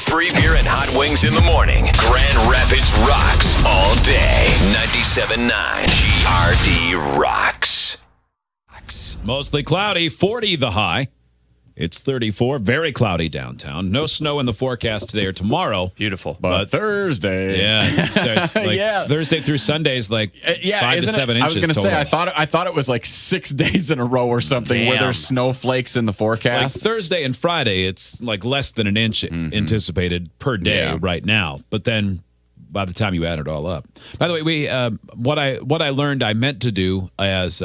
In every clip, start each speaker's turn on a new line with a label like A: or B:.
A: Free beer and hot wings in the morning. Grand Rapids rocks all day. 97.9 GRD rocks.
B: Mostly cloudy, 40 the high. It's 34, very cloudy downtown. No snow in the forecast today or tomorrow.
C: Beautiful.
B: But
C: Thursday.
B: Yeah, it starts like
C: Yeah.
B: Thursday through Sunday is like 5 to 7 inches.
C: I was going to say,
B: total.
C: I thought it was like 6 days in a row or something where there's snowflakes in the
B: Like
C: forecast.
B: Thursday and Friday, it's like less than an inch anticipated per day right now. But then by the time you add it all up. By the way, we what I learned I meant to do as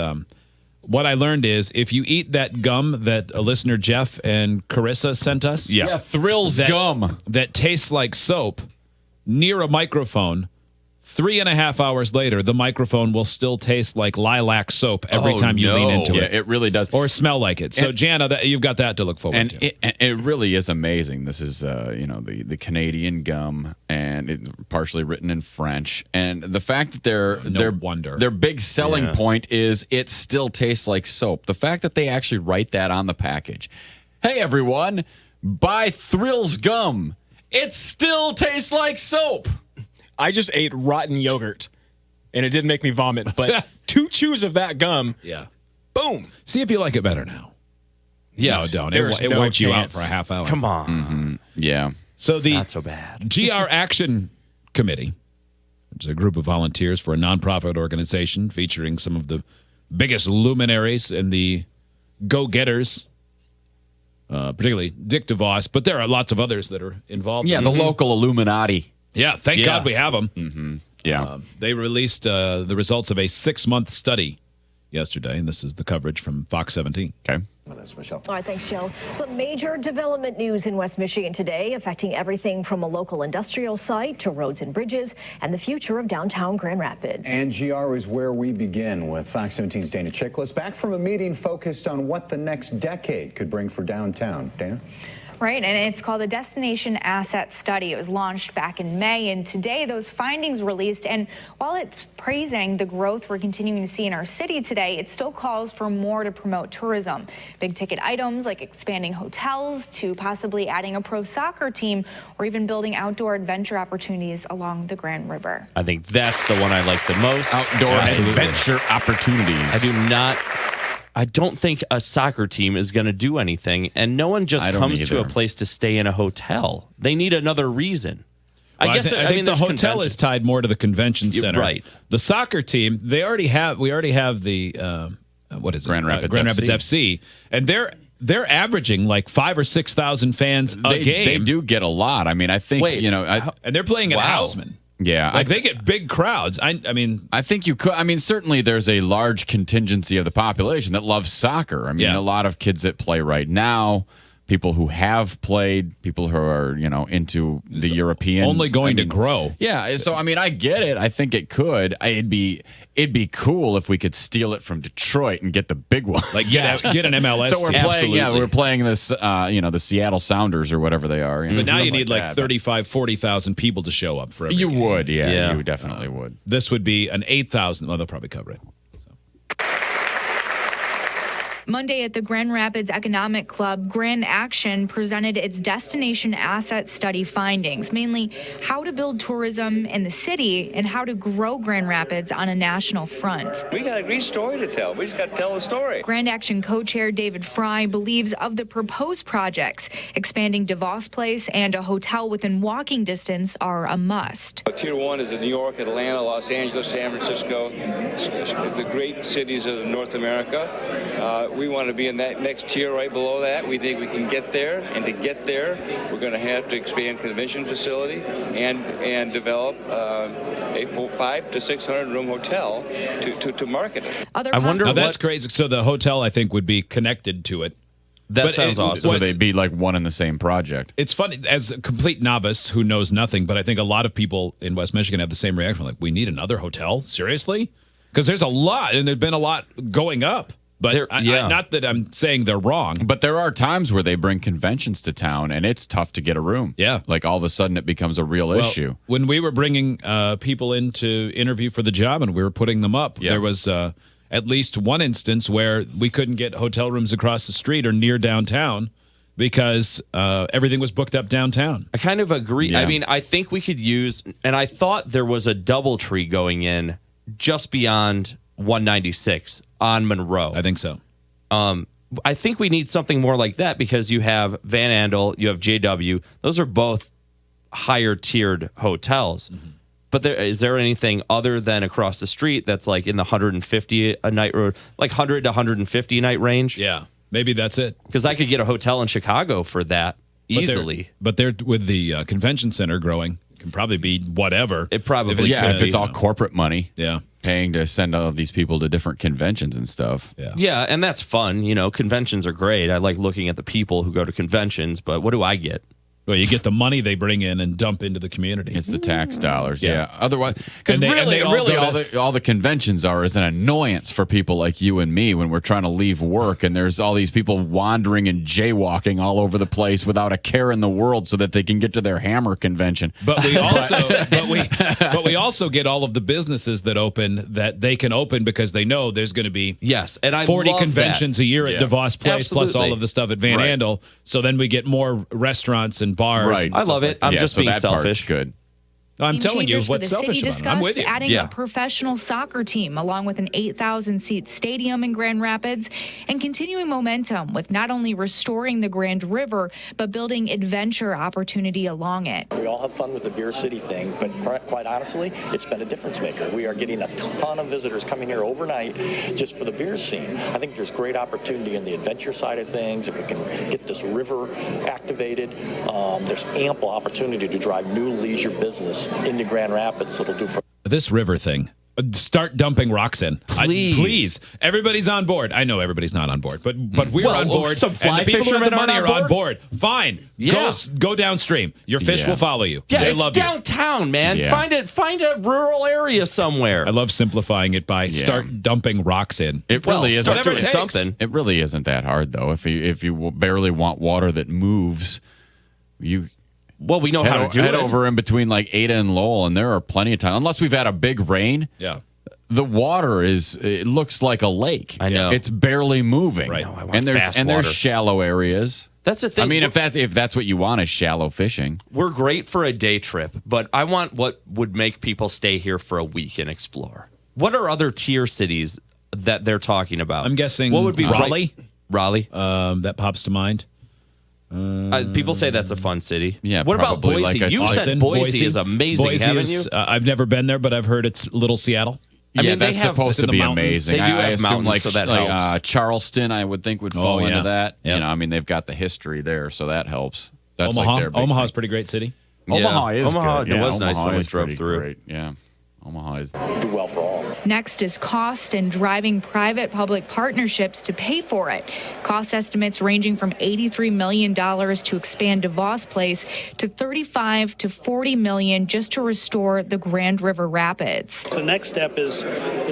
B: what I learned is if you eat that gum that a listener Jeff and Carissa sent us,
C: yeah, Thrills gum
B: that tastes like soap near a microphone. 3.5 hours later, the microphone will still taste like lilac soap every time you lean into it.
C: Yeah, it really does.
B: Or smell like it. So, Jana, you've got that to look forward to.
C: And it really is amazing. This is, the Canadian gum, and it's partially written in French. And the fact that their big selling point is it still tastes like soap. The fact that they actually write that on the package. Hey, everyone, buy Thrills gum. It still tastes like soap.
D: I just ate rotten yogurt, and it did make me vomit. But 2 chews of that gum, boom.
B: See if you like it better now.
C: Yeah,
B: No, don't.
D: There's
B: It
D: no
B: wipes you out
D: chance.
B: for a half hour.
C: Come on. Yeah.
B: So the
C: Not so bad.
B: GR Action Committee, which is a group of volunteers for a nonprofit organization featuring some of the biggest luminaries and the go-getters, particularly Dick DeVos, but there are lots of others that are involved.
C: Yeah, the local Illuminati.
B: Yeah, thank God we have them.
C: Mm-hmm. Yeah.
B: They released the results of a 6-month study yesterday, and this is the coverage from Fox 17.
C: Okay.
E: All right, thanks, Joe. Some major development news in West Michigan today, affecting everything from a local industrial site to roads and bridges and the future of downtown Grand Rapids.
F: And GR is where we begin with Fox 17's Dana Chiklis, back from a meeting focused on what the next decade could bring for downtown. Dana?
G: Right, and it's called the Destination Asset Study. It was launched back in May, and today those findings released. And while it's praising the growth we're continuing to see in our city today, it still calls for more to promote tourism. Big ticket items like expanding hotels to possibly adding a pro soccer team or even building outdoor adventure opportunities along the Grand River.
H: I think that's the one I like the most.
C: Outdoor adventure opportunities.
H: I don't think a soccer team is going to do anything, and no one just comes to a place to stay in a hotel. They need another reason.
B: Well, I think the hotel is tied more to the convention center.
H: Right.
B: The soccer team, we already have the what is it?
C: Grand Rapids
B: FC, and they're averaging like 5,000 or 6,000 fans a game.
C: They do get a lot. I mean, I think
B: and they're playing at Hausman.
C: Yeah,
B: they get big crowds. I mean,
C: I think you could. I mean, certainly there's a large contingency of the population that loves soccer. I mean, a lot of kids that play right now, people who have played, people who are into the Europeans,
B: only going to grow.
C: Yeah, so I mean, I get it. I think it could. It'd be cool if we could steal it from Detroit and get the big one.
B: Like get an MLS.
C: So we're
B: team.
C: playing. Yeah, we're playing this. The Seattle Sounders or whatever they are.
B: But now you need like 35,000, 40,000 people to show up for every game.
C: Would, yeah, you definitely would.
B: This would be an 8,000. Well, they'll probably cover it.
G: Monday at the Grand Rapids Economic Club, Grand Action presented its Destination Asset Study findings, mainly how to build tourism in the city and how to grow Grand Rapids on a national front.
I: We got a great story to tell. We just got to tell the story.
G: Grand Action co-chair David Fry believes of the proposed projects, expanding DeVos Place and a hotel within walking distance are a must.
I: Tier 1 is New York, Atlanta, Los Angeles, San Francisco, the great cities of North America. We want to be in that next tier right below that. We think we can get there, and to get there, we're going to have to expand convention facility and develop a 500 to 600 room hotel to market it.
B: I wonder. That's crazy. So the hotel, I think, would be connected to it.
H: That sounds awesome.
C: So they'd be like one in the same project.
B: It's funny, as a complete novice who knows nothing, but I think a lot of people in West Michigan have the same reaction. Like, we need another hotel? Seriously? Because there's a lot, and there's been a lot going up. But not that I'm saying they're wrong.
C: But there are times where they bring conventions to town, and it's tough to get a room.
B: Yeah.
C: Like, all of a sudden, it becomes a real issue.
B: When we were bringing people in to interview for the job and we were putting them up, there was at least one instance where we couldn't get hotel rooms across the street or near downtown because everything was booked up downtown.
H: I kind of agree.
C: Yeah.
H: I mean, I think we could use, and I thought there was a DoubleTree going in just beyond 196 on Monroe.
B: I think so.
H: I think we need something more like that because you have Van Andel, you have JW. Those are both higher tiered hotels. Mm-hmm. But is there anything other than across the street that's like in the 150 a night, or like 100 to 150 a night range?
B: Yeah, maybe that's it.
H: Because I could get a hotel in Chicago for that easily.
B: But they're with the convention center growing, it can probably be whatever.
H: It probably
C: if it's all corporate money.
B: Yeah.
C: Paying to send all of these people to different conventions and stuff.
H: Yeah, and that's fun. You know, conventions are great. I like looking at the people who go to conventions, but what do I get?
B: Well, you get the money they bring in and dump into the community.
C: It's the tax dollars, yeah. Otherwise, because really, all the conventions are is an annoyance for people like you and me when we're trying to leave work, and there's all these people wandering and jaywalking all over the place without a care in the world, so that they can get to their Hammer convention.
B: But we also, we also get all of the businesses that open that they can open because they know there's going to be 40 conventions a year at DeVos Place, plus all of the stuff at Van Andel. So then we get more restaurants and bars.
C: Right.
H: I love it. I'm just being selfish.
C: Good.
B: I'm telling you what's selfish about it. I'm with you.
J: Adding a professional soccer team along with an 8,000-seat stadium in Grand Rapids and continuing momentum with not only restoring the Grand River, but building adventure opportunity along it.
K: We all have fun with the Beer City thing, but quite honestly, it's been a difference maker. We are getting a ton of visitors coming here overnight just for the beer scene. I think there's great opportunity in the adventure side of things. If we can get this river activated, there's ample opportunity to drive new leisure business into Grand Rapids. It'll do for
B: this river thing. Start dumping rocks in. Please. Everybody's on board. I know everybody's not on board, but we're on board.
H: Some fly
B: and the people with the money are on board. Fine.
H: Yeah.
B: Go downstream. Your fish will follow you.
H: Yeah,
B: they
H: it's
B: love you.
H: downtown, man.
C: Yeah.
H: Find a rural area somewhere.
B: I love simplifying it by start dumping rocks in.
C: It really is
H: something.
C: It really isn't that hard though. If you barely want water that moves,
H: Well, we know how to do it.
C: Head over in between like Ada and Lowell, and there are plenty of times. Unless we've had a big rain, the water it looks like a lake.
H: I know.
C: It's barely moving.
B: Right.
H: No, I want
C: and
H: fast
C: there's
H: water.
C: shallow areas.
H: That's the thing.
C: I mean, if that's what you want is shallow fishing.
H: We're great for a day trip, but I want what would make people stay here for a week and explore. What are other tier cities that they're talking about?
B: I'm guessing
H: what would be
B: Raleigh.
H: Raleigh.
B: That pops to mind.
H: People say that's a fun city.
C: Yeah.
H: What about
C: probably
H: Boise?
C: like
H: You said Boise is amazing, haven't you?
B: I've never been there, but I've heard it's little Seattle.
H: I mean,
C: that's supposed to be amazing.
H: They do have
C: assume
H: mountains, so that helps.
C: Charleston, I would think would fall into that.
B: Yep.
C: You know, I mean, they've got the history there, so that helps. That's
B: Omaha.
C: like their big
B: Omaha's
C: thing.
B: pretty great city.
C: Omaha is
H: Omaha.
C: good.
H: It
C: Yeah,
H: was nice
C: Omaha
H: when we
C: is
H: drove
C: pretty
H: through.
C: Great. Yeah. Omaha is
K: do well for all.
J: Next is cost and driving private-public partnerships to pay for it. Cost estimates ranging from $83 million to expand DeVos Place to $35 to $40 million just to restore the Grand River Rapids.
L: The next step is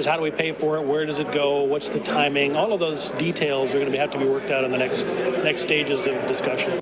L: how do we pay for it? Where does it go? What's the timing? All of those details are going to have to be worked out in the next stages of discussion.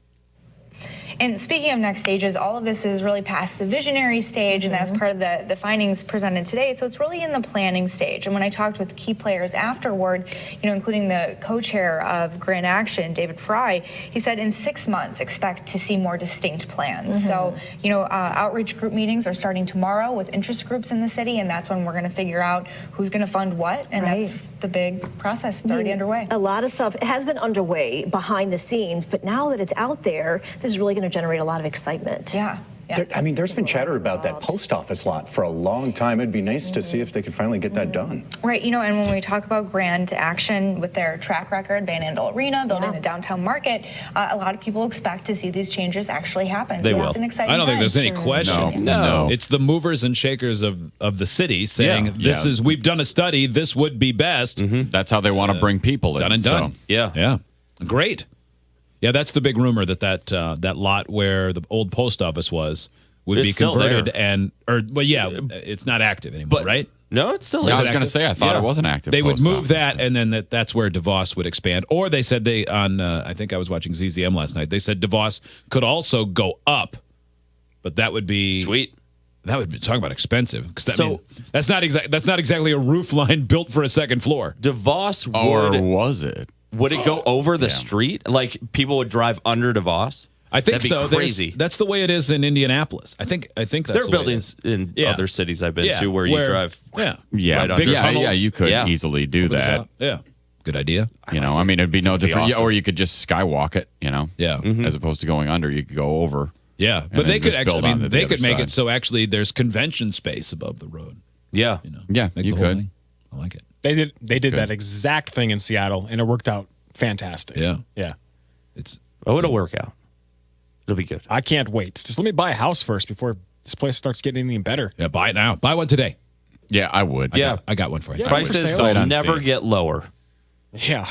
G: And speaking of next stages, all of this is really past the visionary stage, and that's part of the findings presented today. So it's really in the planning stage. And when I talked with key players afterward, including the co-chair of Grand Action, David Fry, he said in 6 months expect to see more distinct plans. So, outreach group meetings are starting tomorrow with interest groups in the city, and that's when we're going to figure out who's going to fund what, and that's the big process. It's already underway.
E: A lot of stuff has been underway behind the scenes, but now that it's out there, this is really going to generate a lot of excitement.
G: Yeah.
F: There's been chatter about that post office lot for a long time. It'd be nice to see if they could finally get that done.
G: Right, and when we talk about Grand Action with their track record, Van Andel Arena, building the downtown market, a lot of people expect to see these changes actually happen.
B: They
G: so
B: will.
G: That's an exciting
B: I don't think
G: time.
B: there's any question.
C: No.
B: It's the movers and shakers of the city saying we've done a study, this would be best.
C: Mm-hmm. That's how they want to bring people in.
B: Done and done.
C: So.
B: Yeah. Great. Yeah, that's the big rumor that lot where the old post office was would be converted it's not active anymore, right?
H: No, it still is.
C: I was going to say, I thought it wasn't active.
B: They would move that, and then that's where DeVos would expand. Or they said I think I was watching ZZM last night. They said DeVos could also go up, but that would be
H: sweet.
B: That would be talking about expensive because that's not exactly a roof line built for a second floor.
H: DeVos
C: or was it?
H: Would it go over the street? Like people would drive under DeVos?
B: I think
H: That'd
B: so.
H: be crazy.
B: That's the way it is in Indianapolis. I think that's
H: there are buildings in other cities I've been to where you drive. Right
C: big
H: under.
C: tunnels. You could easily do that.
B: Yeah, good idea.
C: I mean, it'd be no different.
H: awesome.
C: Yeah, or you could just skywalk it. As opposed to going under, you could go over.
B: Yeah,
C: and
B: but they
C: then
B: could
C: just build
B: actually.
C: onto the
B: They
C: other
B: could make
C: side.
B: it so actually there's convention space above the road.
H: Yeah,
C: Yeah,
B: Make
C: you
B: the whole
C: could.
B: thing. I like it.
D: They did that exact thing in Seattle, and it worked out fantastic.
B: Yeah.
D: It's
H: it'll work out. It'll be good.
D: I can't wait. Just let me buy a house first before this place starts getting any better.
B: Yeah, buy it now. Buy one today.
C: Yeah, I would.
B: I got one for you.
D: Yeah.
H: Prices
C: Sight
H: will
C: unseen.
H: never get lower.
D: Yeah.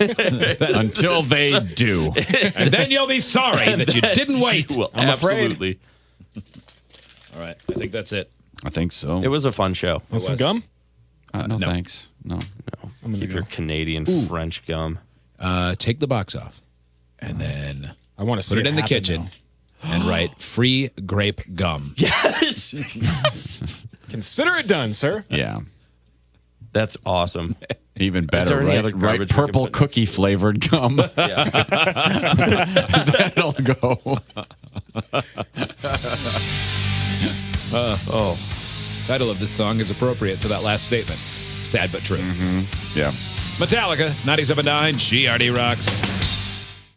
C: Until they do.
B: And then you'll be sorry that you didn't wait.
H: Well,
D: I'm afraid.
H: absolutely.
B: All right, I think that's it.
C: I think so.
H: It was a fun show.
D: Want some gum?
C: No, thanks. No.
H: Keep your Canadian French gum.
B: Take the box off, and then
D: I want to
B: put it in the kitchen and write free grape gum.
H: Yes.
D: Consider it done, sir.
C: Yeah.
H: That's awesome.
C: Even
H: Is there
C: better,
H: any
C: right?
H: other
C: Right,
H: garbage we can
C: purple
H: put in?
C: cookie flavored gum. That'll go.
B: Title of this song is appropriate to that last statement. Sad but true.
C: Yeah.
B: Metallica, 97.9 GRD Rocks.